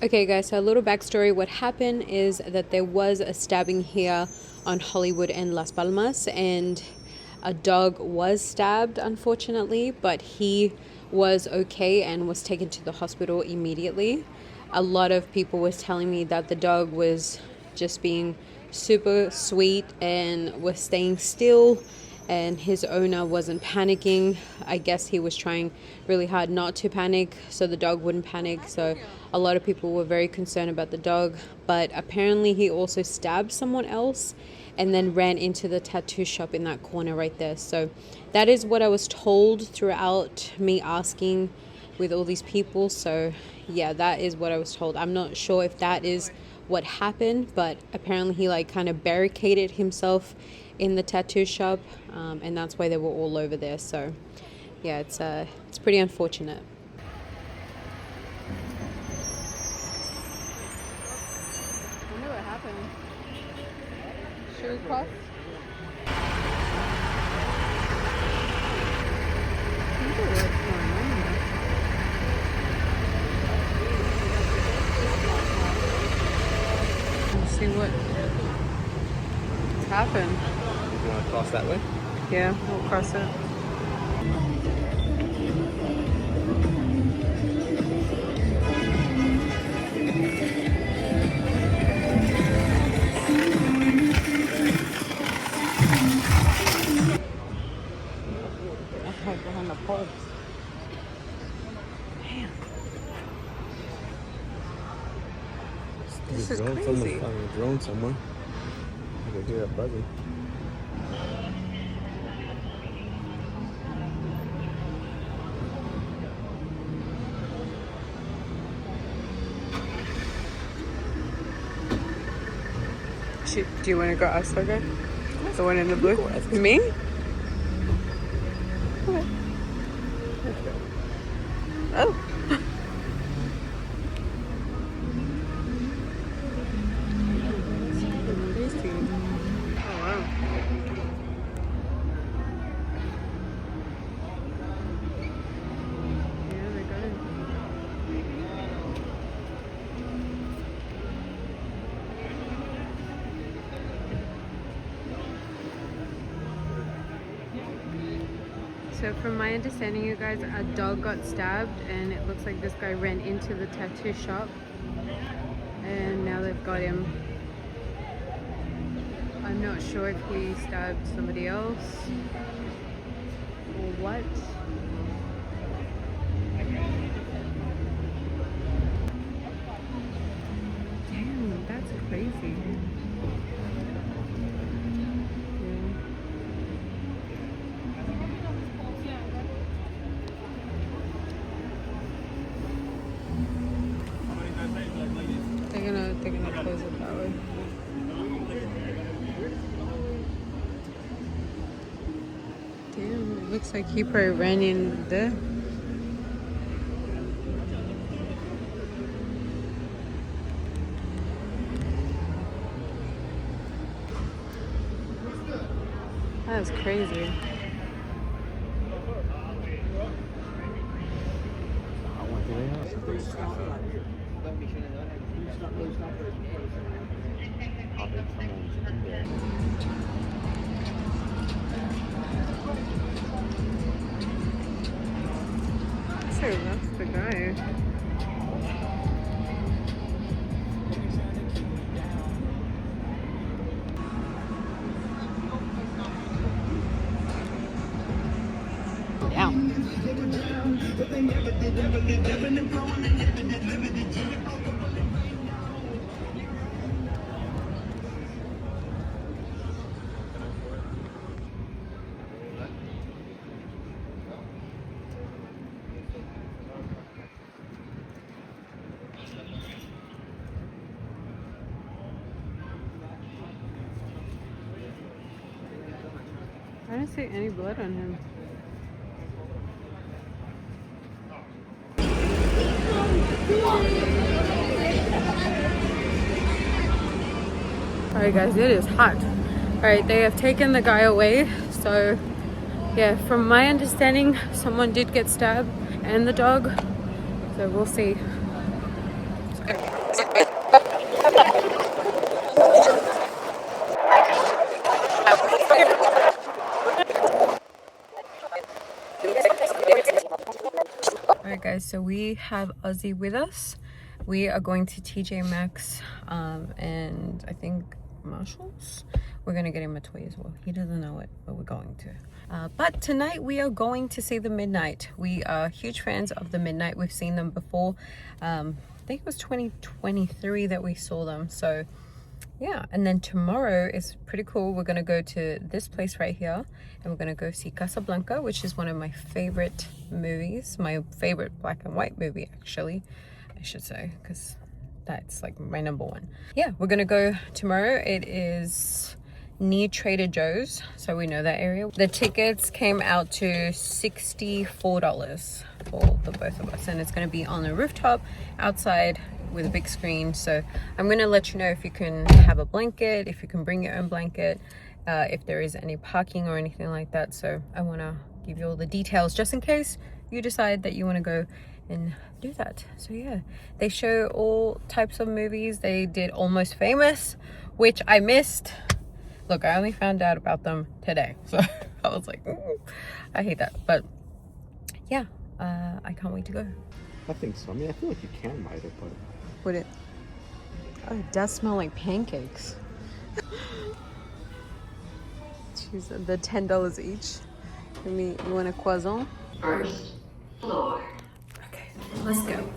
Okay guys, so a little backstory. What happened is that there was a stabbing here on Hollywood and Las Palmas, and a dog was stabbed unfortunately, but he was okay and was taken to the hospital immediately. A lot of people was telling me that the dog was just being super sweet and was staying still, and his owner wasn't panicking. I guess he was trying really hard not to panic so the dog wouldn't panic. So a lot of people were very concerned about the dog, but apparently he also stabbed someone else and then ran into the tattoo shop in that corner right there. So that is what I was told throughout me asking with all these people. So yeah, that is what I was told. I'm not sure if that is what happened, but apparently he like kind of barricaded himself in the tattoo shop, and that's why they were all over there. So yeah, it's pretty unfortunate. I wonder what happened. Should we cross? I wonder what's going on here. Let's see what happened. You want to cross that way? Yeah, we'll cross it. Right behind the pole. Man. This is crazy. Someone's flying a drone somewhere. I can hear it buzzing. Do you want to go ask her guy? The one in the blue? Me? Okay. Oh. Oh wow. Yeah, they got it. So from my understanding, you guys, a dog got stabbed and it looks like this guy ran into the tattoo shop and now they've got him. I'm not sure if he stabbed somebody else or what. Damn, that's crazy. They're gonna close it that way. Damn, it looks like he probably ran in there. That's crazy. So that's the guy. Down. I don't see any blood on him. Alright guys, it is hot. Alright, they have taken the guy away. So yeah, from my understanding, someone did get stabbed and the dog. So we'll see. It's Alright guys, so we have Ozzy with us. We are going to TJ Maxx and I think Marshalls. We're gonna get him a toy as well. He doesn't know it, but we're going to. But tonight we are going to see the Midnight. We are huge fans of the Midnight. We've seen them before. I think it was 2023 that we saw them. So yeah, and then tomorrow is pretty cool. We're gonna go to this place right here and we're gonna go see Casablanca, which is one of my favorite movies, my favorite black and white movie actually, I should say, because that's like my #1. Yeah, we're gonna go tomorrow. It is near Trader Joe's, so we know that area. The tickets came out to $64 for the both of us, and it's gonna be on a rooftop outside with a big screen. So I'm gonna let you know if you can have a blanket, if you can bring your own blanket, if there is any parking or anything like that. So I want to give you all the details just in case you decide that you want to go and do that. So yeah, they show all types of movies. They did Almost Famous, which I missed. Look, I only found out about them today, so I was like, I hate that. But yeah, I can't wait to go. I think so. I mean, I feel like you can ride it, but Would it? Oh, it does smell like pancakes. Jeez, the $10 each. You want a croissant? First floor. Okay, let's go.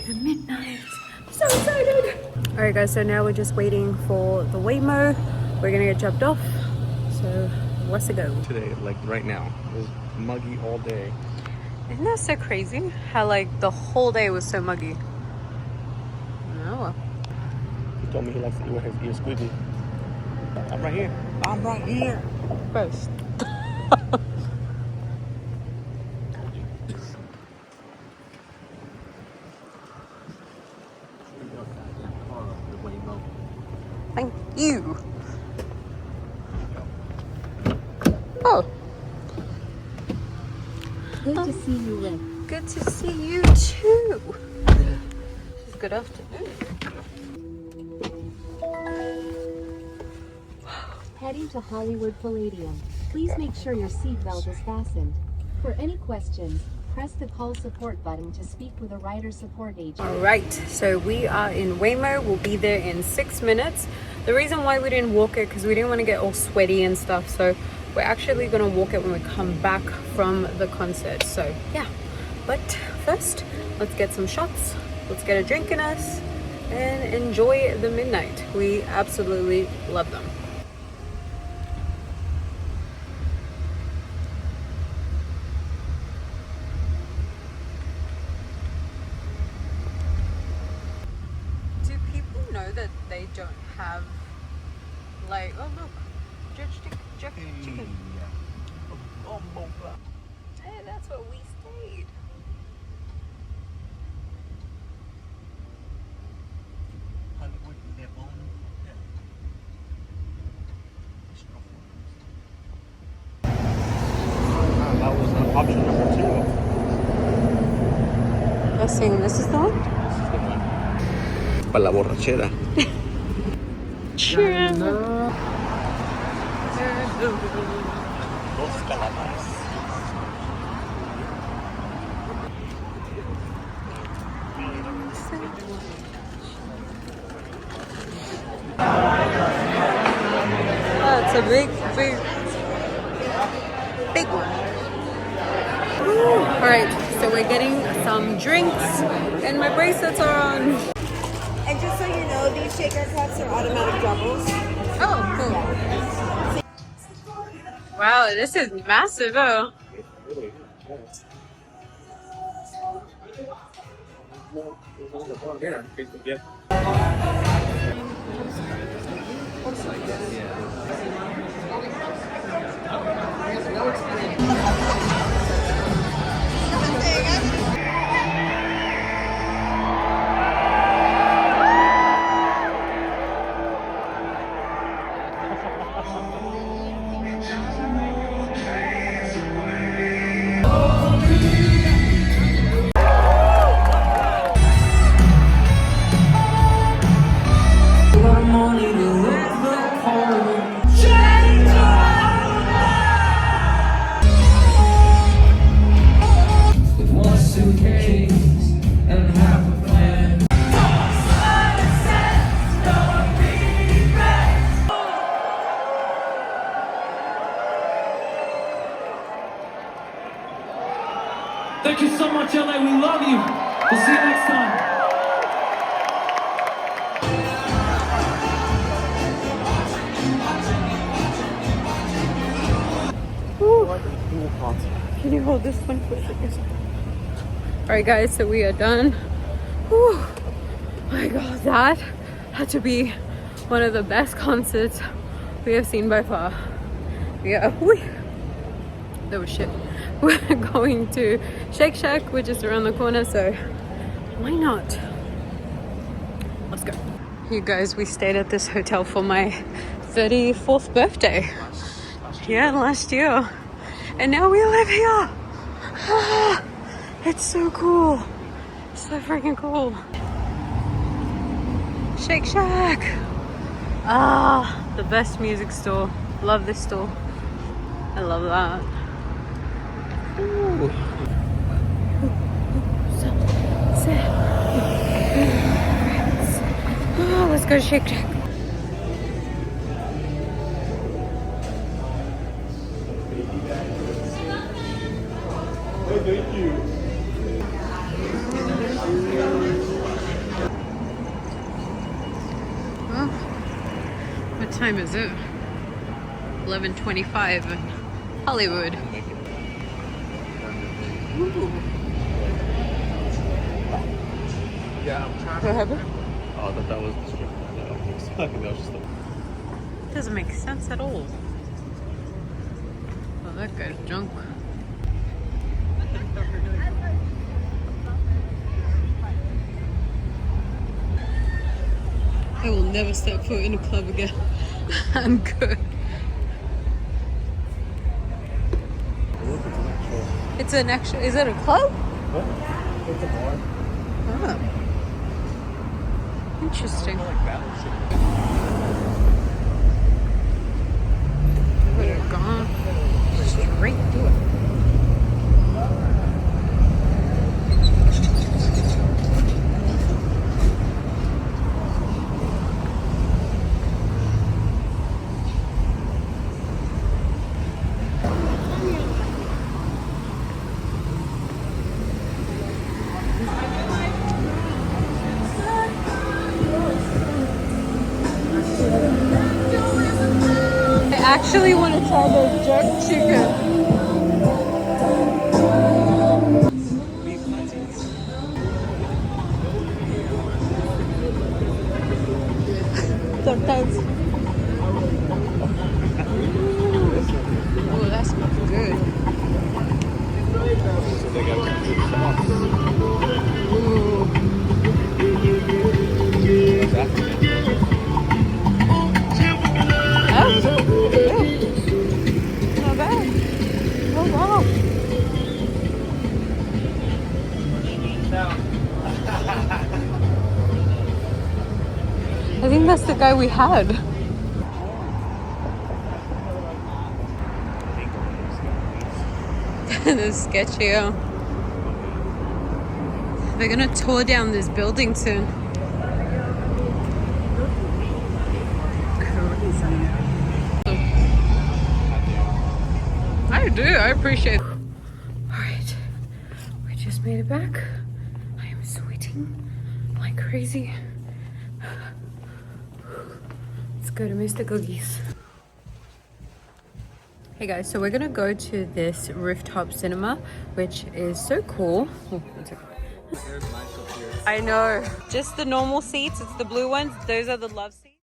The Midnight. I'm so excited. All right, guys. So now we're just waiting for the Waymo. We're gonna get dropped off. So let's go. today, like right now, it was muggy all day. Isn't that so crazy? How like the whole day was so muggy. No. He told me he likes to wear his ears squeegee. I'm right here. I'm right here. First. Thank you. Oh. Good to see you, Rick. Good to see you too. Good afternoon. Heading to Hollywood Palladium. Please make sure your seatbelt is fastened. For any questions, press the call support button to speak with a rider support agent. All right, so we are in Waymo. We'll be there in 6 minutes. The reason why we didn't walk it because we didn't want to get all sweaty and stuff. So we're actually gonna walk it when we come back from the concert. So yeah, but first, let's get some shots. Let's get a drink in us and enjoy the Midnight. We absolutely love them. Do people know that they don't have like, oh look, jerk chicken. Hey, that's where we stayed. Hollywood, their own. That was option number 2. Let's sing. This is the one? This is the one. Para la borrachera. Cheers. Dos calamares. Oh, it's a big one. All right, so we're getting some drinks and my bracelets are on. And just so you know, these shaker cups are automatic doubles. Oh, cool. Wow, this is massive. Oh. Can you hold this one for a second? Alright guys, so we are done. Whew. Oh my god, that had to be one of the best concerts we have seen by far. Yeah, that was shit. We're going to Shake Shack, which is around the corner, so why not? Let's go. You guys, we stayed at this hotel for my 34th birthday. Yeah, last year. And now we live here. Ah, it's so cool. So freaking cool. Shake Shack. Ah, the best music store. Love this store. I love that. Ooh. Oh, let's go to Shake Shack. Thank you. Well, what time is it? 11:25 in Hollywood. Ooh. Yeah, I'm trying. What happened? Oh, I thought that was the script. No, that was just It doesn't make sense at all. Oh, that guy's drunk. I will never step foot in a club again. I'm good. It's an actual. Is it a club? What? It's a bar. Oh. Interesting. Would have gone straight to it. I actually want to try the jerk chicken. Sometimes. Oh, that smells good. Ooh. Not bad. Oh wow. I think that's the guy we had. This is sketchy. They're gonna tour down this building soon. I do. I appreciate it. Alright. We just made it back. I am sweating like crazy. Let's go to Mr. Googie's. Hey guys, so we're gonna go to this rooftop cinema, which is so cool. Oh, one second. I know. Just the normal seats. It's the blue ones. Those are the love seats.